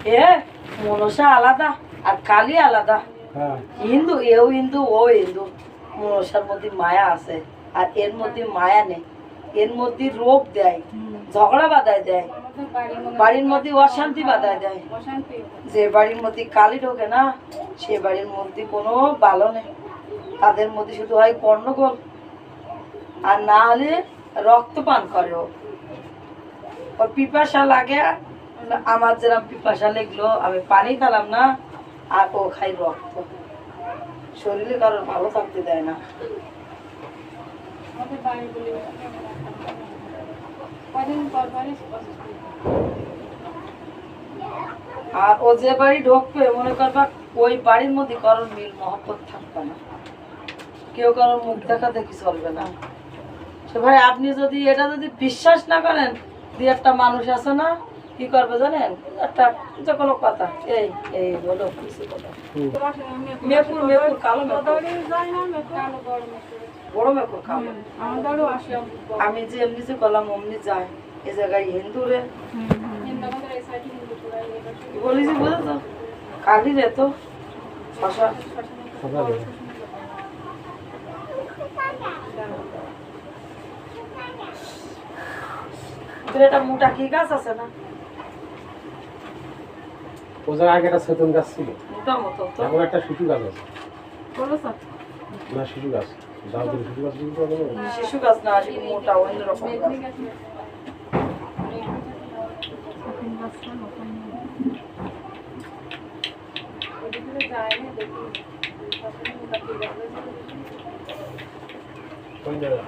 এ মনসা আলাদা আর কালী আলাদা। হিন্দু, এও হিন্দু ও হিন্দু। মনসার মধ্যে মায়া আছে আর এর মধ্যে মায়া নেই। এর মধ্যে রোগ দেয়, ঝগড়া বাঁধায় দেয়, বাড়ির মধ্যে অশান্তি বাঁধায় দেয়। যে বাড়ির মধ্যে কালী ঢোকে না সে বাড়ির মধ্যে কোনো ভালো নেই। তাদের মধ্যে শুধু হয় গন্ডগোল, আর না হলে রক্ত পান করে। ওর পিপাসা লাগে, আমার যেরকম পিপাসা লাগলো আমি পানি খেলাম না, আর ও খাই রক্ত। শরীরে কারোর ভালো থাকতে দেয় না। আর ও যে বাড়ি ঢুকবে মনে করবা ওই বাড়ির মধ্যে কারোর মিল মহব্বত থাকবে না, কেউ কারোর মুখ দেখা দেখি চলবে না। তো ভাই আপনি যদি এটা যদি বিশ্বাস না করেন, দুই একটা মানুষ আছে না কি করবে জানেন, একটা যে কোনো কথা এই এই বলো কিছু কথা, মেকুর মেকুর কালো বড় মেকুর কালো, আমি যে এমনি যে করলাম অমনি যায় এ জায়গায় হিন্দুরে বলি যে বুঝেছো কালি রে তো শশা এটা মোটা কি গাছ আছে না, ও জায়গায় আগে একটা সেতন গাছ ছিল, মোটা মতো তো এখন একটা শিশু গাছ আছে। বলো স্যার না শিশু গাছ, যাও তুমি শিশু গাছ কিন্তু পাবো না। শিশু গাছ না আসলে মোটা অন্য রকম গাছ। কোন জায়গা